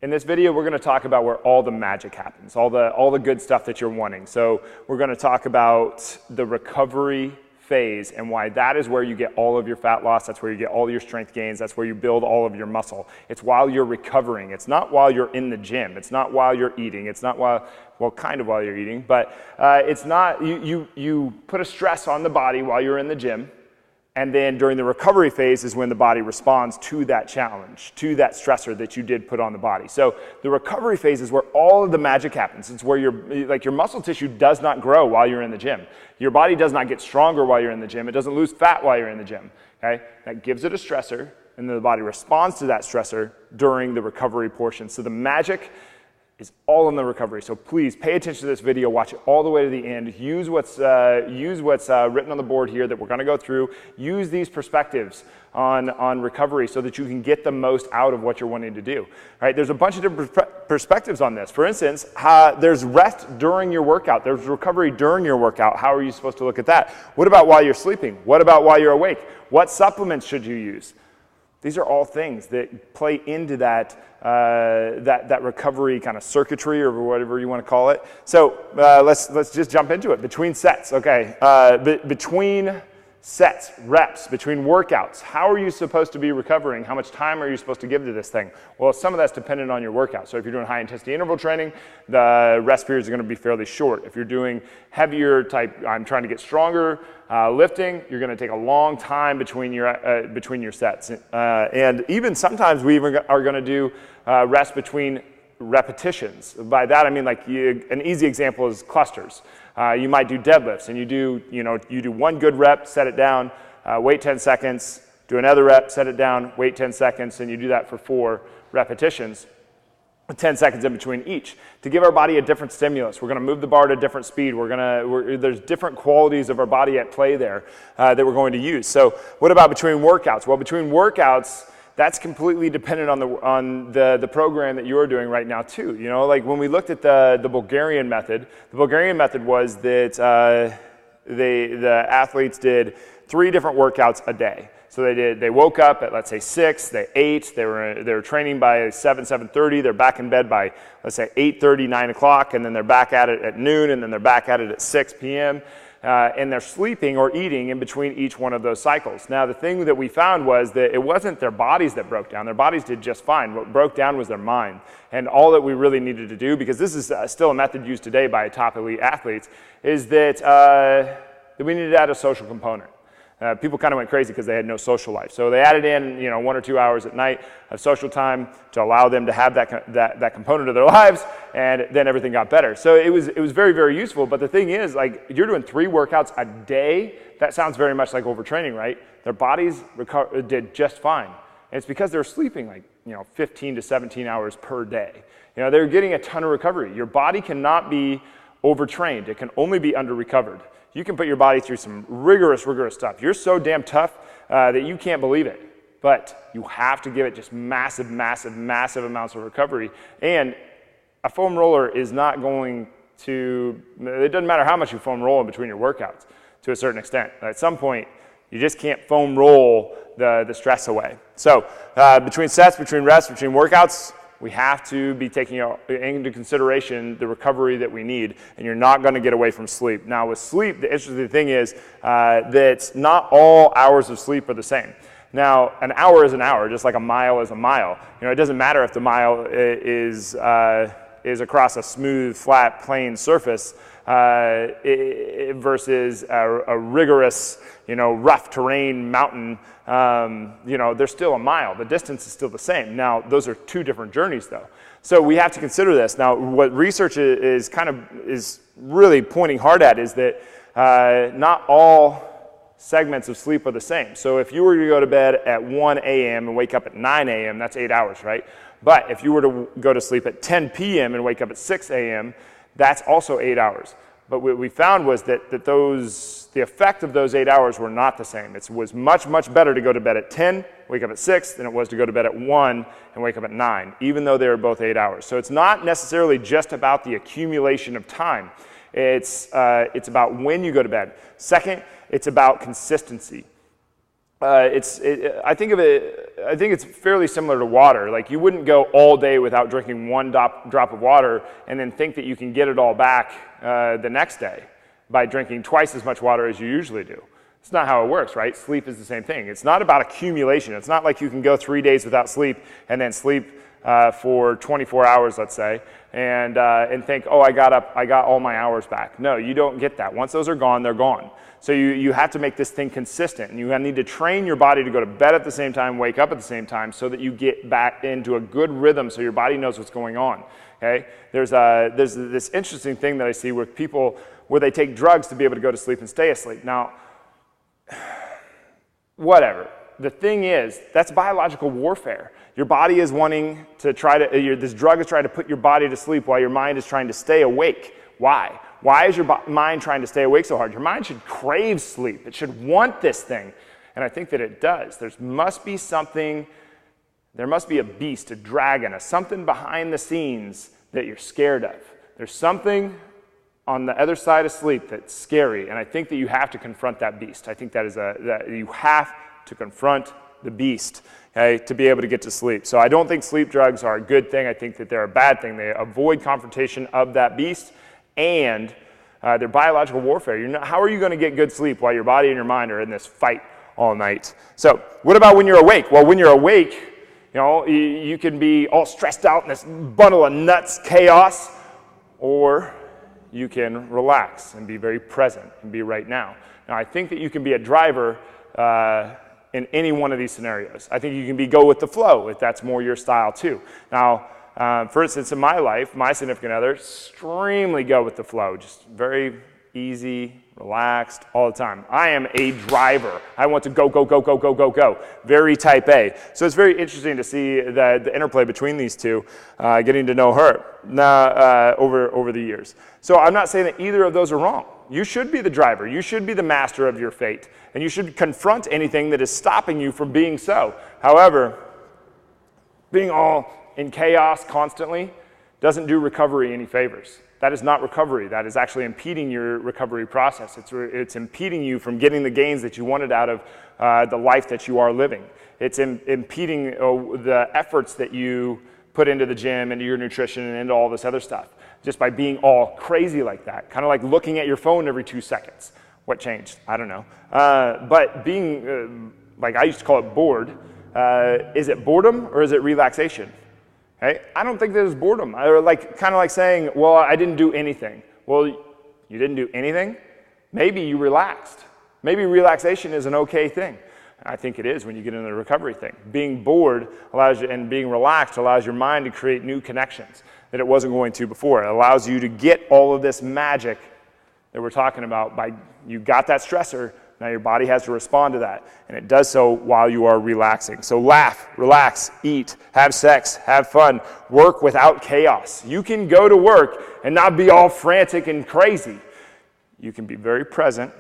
In this video, we're going to talk about where all the magic happens, all the good stuff that you're wanting. So we're going to talk about the recovery phase and why that is where you get all of your fat loss. That's where you get all your strength gains. That's where you build all of your muscle. It's while you're recovering. It's not while you're in the gym. It's not while you're eating. It's not while, well, kind of while you're eating, but it's not, you put a stress on the body while you're in the gym. And then during the recovery phase is when the body responds to that challenge, to that stressor that you did put on the body. So the recovery phase is where all of the magic happens. It's where your muscle tissue does not grow while you're in the gym. Your body does not get stronger while you're in the gym. It doesn't lose fat while you're in the gym. Okay? That gives it a stressor, and then the body responds to that stressor during the recovery portion. So the magic is all in the recovery. So please pay attention to this video, watch it all the way to the end, use what's written on the board here that we're gonna go through, use these perspectives on recovery so that you can get the most out of what you're wanting to do. All right, there's a bunch of different perspectives on this. For instance, there's rest during your workout, there's recovery during your workout. How are you supposed to look at that? What about while you're sleeping? What about while you're awake? What supplements should you use? These are all things that play into that recovery kind of circuitry or whatever you want to call it. So let's just jump into it. Between sets, okay. Between sets, reps, between workouts, how are you supposed to be recovering? How much time are you supposed to give to this thing? Well, some of that's dependent on your workout. So if you're doing high intensity interval training, the rest periods are going to be fairly short. If you're doing heavier type, I'm trying to get stronger, lifting, you're going to take a long time between your sets. And even sometimes we even are going to do rest between repetitions. By that I mean like an easy example is clusters. You might do deadlifts and you do one good rep, set it down, wait 10 seconds, do another rep, set it down, wait 10 seconds, and you do that for 4 repetitions. 10 seconds in between each to give our body a different stimulus. We're going to move the bar at a different speed. There's different qualities of our body at play there that we're going to use. So what about between workouts? Well, between workouts, that's completely dependent on the program that you're doing right now too. You know, like when we looked at the Bulgarian method was that the athletes did 3 different workouts a day. So they woke up at, let's say, 6, they ate, they were training by 7:30, they're back in bed by, let's say, 8:30, 9 o'clock, and then they're back at it at noon, and then they're back at it at 6 p.m., and they're sleeping or eating in between each one of those cycles. Now, the thing that we found was that it wasn't their bodies that broke down. Their bodies did just fine. What broke down was their mind. And all that we really needed to do, because this is still a method used today by top elite athletes, is that we needed to add a social component. People kind of went crazy because they had no social life. So they added in, 1 or 2 hours at night of social time to allow them to have that component of their lives, and then everything got better. So it was very, very useful. But the thing is, like, you're doing 3 workouts a day. That sounds very much like overtraining, right? Their bodies did just fine. And it's because they're sleeping 15 to 17 hours per day. They're getting a ton of recovery. Your body cannot be overtrained. It can only be under-recovered. You can put your body through some rigorous stuff. You're so damn tough that you can't believe it. But you have to give it just massive amounts of recovery. And a foam roller is not going to, it doesn't matter how much you foam roll in between your workouts to a certain extent. At some point, you just can't foam roll the stress away. So between sets, between rests, between workouts, we have to be taking into consideration the recovery that we need, and you're not going to get away from sleep. Now, with sleep, the interesting thing is that not all hours of sleep are the same. Now, an hour is an hour, just like a mile is a mile. It doesn't matter if the mile is across a smooth, flat, plain surface versus a rigorous, rough terrain mountain. There's still a mile. The distance is still the same. Now, those are 2 different journeys, though. So we have to consider this. Now, what research is really pointing hard at is that not all segments of sleep are the same. So if you were to go to bed at 1 a.m. and wake up at 9 a.m., that's 8 hours, right? But if you were to go to sleep at 10 p.m. and wake up at 6 a.m., that's also 8 hours. But what we found was that the effect of those 8 hours were not the same. It was much better to go to bed at 10, wake up at 6, than it was to go to bed at 1 and wake up at 9, even though they were both 8 hours. So it's not necessarily just about the accumulation of time. It's about when you go to bed. Second, it's about consistency. I think it's fairly similar to water. Like, you wouldn't go all day without drinking one drop of water and then think that you can get it all back the next day by drinking twice as much water as you usually do. It's not how it works, right? Sleep is the same thing. It's not about accumulation. It's not like you can go 3 days without sleep and then sleep for 24 hours, let's say, and think, oh, I got all my hours back. No, you don't get that. Once those are gone, they're gone. So you have to make this thing consistent, and you need to train your body to go to bed at the same time, wake up at the same time, so that you get back into a good rhythm so your body knows what's going on. Okay? There's this interesting thing that I see with people where they take drugs to be able to go to sleep and stay asleep. Now, whatever. The thing is, that's biological warfare. Your body is wanting to this drug is trying to put your body to sleep while your mind is trying to stay awake. Why? Why is your mind trying to stay awake so hard? Your mind should crave sleep. It should want this thing. And I think that it does. There must be a beast, a dragon, something behind the scenes that you're scared of. There's something on the other side of sleep that's scary. And I think that you have to confront that beast. I think that you have to confront the beast, okay, to be able to get to sleep. So I don't think sleep drugs are a good thing. I think that they're a bad thing. They avoid confrontation of that beast, and they're biological warfare. How are you going to get good sleep while your body and your mind are in this fight all night? So what about when you're awake? Well, when you're awake, you can be all stressed out in this bundle of nuts chaos, or you can relax and be very present and be right now. Now, I think that you can be a driver in any one of these scenarios. I think you can go with the flow if that's more your style too. Now, for instance, in my life, my significant other, extremely go with the flow, just very easy, relaxed all the time. I am a driver. I want to go, go, go, go, go, go, go. Very type A. So it's very interesting to see the interplay between these two, getting to know her over the years. So I'm not saying that either of those are wrong. You should be the driver. You should be the master of your fate. And you should confront anything that is stopping you from being so. However, being all in chaos constantly doesn't do recovery any favors. That is not recovery. That is actually impeding your recovery process. It's impeding you from getting the gains that you wanted out of the life that you are living. It's impeding the efforts that you put into the gym, into your nutrition, and into all this other stuff, just by being all crazy like that. Kind of like looking at your phone every 2 seconds. What changed? I don't know. But being, like I used to call it bored, is it boredom or is it relaxation? Okay? I don't think that it's boredom. Kind of like saying, well, I didn't do anything. Well, you didn't do anything? Maybe you relaxed. Maybe relaxation is an okay thing. I think it is when you get into the recovery thing. Being bored allows you, and being relaxed allows your mind to create new connections that it wasn't going to before. It allows you to get all of this magic that we're talking about by you got that stressor. Now your body has to respond to that, and it does so while you are relaxing. So laugh, relax, eat, have sex, have fun, work without chaos. You can go to work and not be all frantic and crazy. You can be very present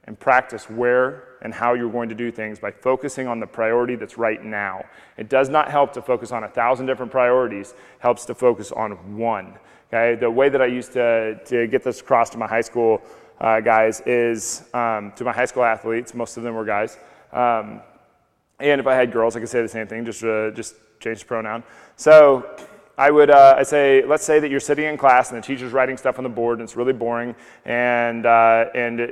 and practice where and how you're going to do things by focusing on the priority that's right now. It does not help to focus on 1,000 different priorities. It helps to focus on one. Okay? The way that I used to get this across to my high school guys is, to my high school athletes, most of them were guys, and if I had girls, I could say the same thing, just change the pronoun. So I'd say, let's say that you're sitting in class and the teacher's writing stuff on the board and it's really boring, and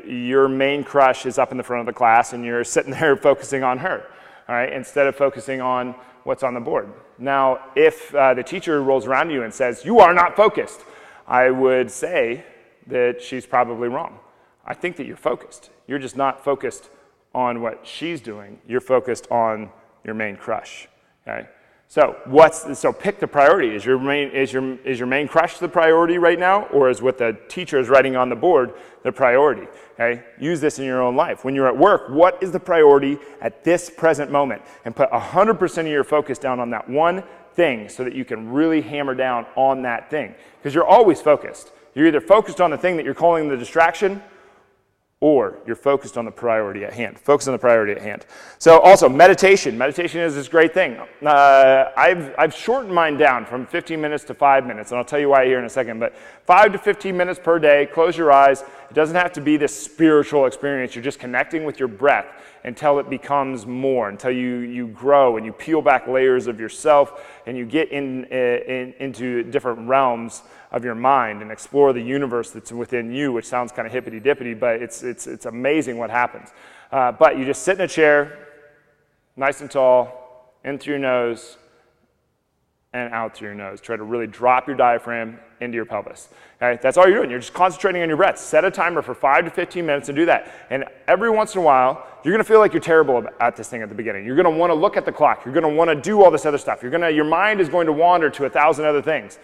your main crush is up in the front of the class and you're sitting there focusing on her, all right, instead of focusing on what's on the board. Now, if the teacher rolls around to you and says, "You are not focused," I would say that she's probably wrong. I think that you're focused. You're just not focused on what she's doing. You're focused on your main crush, okay? So pick the priority. Is your main crush the priority right now, or is what the teacher is writing on the board the priority? Okay? Use this in your own life. When you're at work, what is the priority at this present moment? And put 100% of your focus down on that one thing so that you can really hammer down on that thing. Because you're always focused. You're either focused on the thing that you're calling the distraction, or you're focused on the priority at hand. Focus on the priority at hand. So also, meditation. Meditation is this great thing. I've shortened mine down from 15 minutes to 5 minutes, and I'll tell you why here in a second. But 5 to 15 minutes per day, close your eyes. It doesn't have to be this spiritual experience. You're just connecting with your breath until it becomes more, until you grow and you peel back layers of yourself and you get into different realms of your mind and explore the universe that's within you, which sounds kind of hippity-dippity, but it's amazing what happens. But you just sit in a chair, nice and tall, in through your nose, and out through your nose. Try to really drop your diaphragm into your pelvis. Okay? That's all you're doing. You're just concentrating on your breath. Set a timer for 5 to 15 minutes and do that. And every once in a while, you're going to feel like you're terrible at this thing at the beginning. You're going to want to look at the clock. You're going to want to do all this other stuff. Your mind is going to wander to 1,000 other things.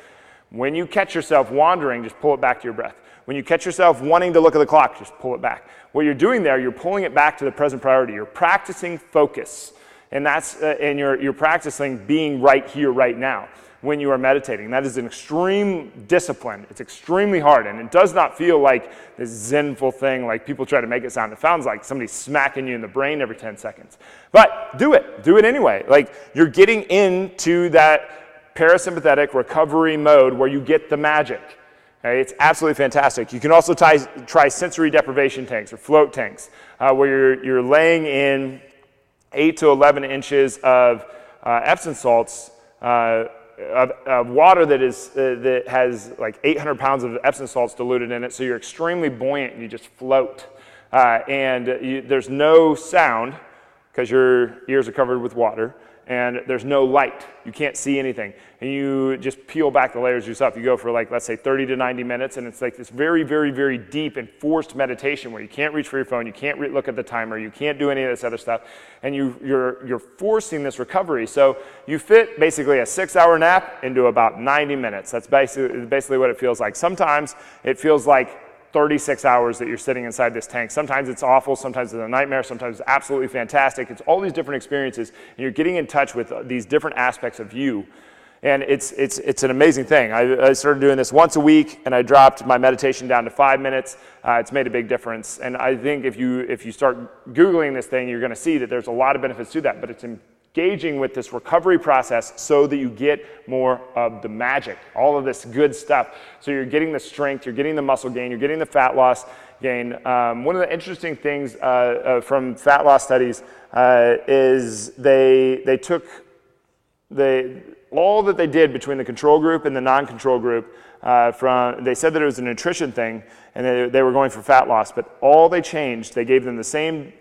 When you catch yourself wandering, just pull it back to your breath. When you catch yourself wanting to look at the clock, just pull it back. What you're doing there, you're pulling it back to the present priority. You're practicing focus. And you're practicing being right here, right now when you are meditating. That is an extreme discipline. It's extremely hard, and it does not feel like this zenful thing like people try to make it sound. It sounds like somebody smacking you in the brain every 10 seconds. But do it anyway. Like, you're getting into that parasympathetic recovery mode where you get the magic. Okay? It's absolutely fantastic. You can also try sensory deprivation tanks or float tanks where you're laying in 8 to 11 inches of Epsom salts of water that has like 800 pounds of Epsom salts diluted in it, so you're extremely buoyant and you just float. There's no sound because your ears are covered with water, and there's no light. You can't see anything. And you just peel back the layers yourself. You go for, like, let's say 30 to 90 minutes, and it's like this very, very, very deep and forced meditation where you can't reach for your phone, you can't look at the timer, you can't do any of this other stuff, and you're forcing this recovery. So you fit basically a 6-hour nap into about 90 minutes. That's basically what it feels like. Sometimes it feels like 36 hours that you're sitting inside this tank. Sometimes it's awful, sometimes it's a nightmare, sometimes it's absolutely fantastic. It's all these different experiences, and you're getting in touch with these different aspects of you. And it's an amazing thing. I started doing this once a week, and I dropped my meditation down to 5 minutes. It's made a big difference. And I think if you start Googling this thing, you're going to see that there's a lot of benefits to that, but it's engaging with this recovery process so that you get more of the magic, all of this good stuff. So you're getting the strength, you're getting the muscle gain, you're getting the fat loss gain. One of the interesting things from fat loss studies is they took all that they did between the control group and the non-control group. They said that it was a nutrition thing, and they were going for fat loss, but all they changed, they gave them the same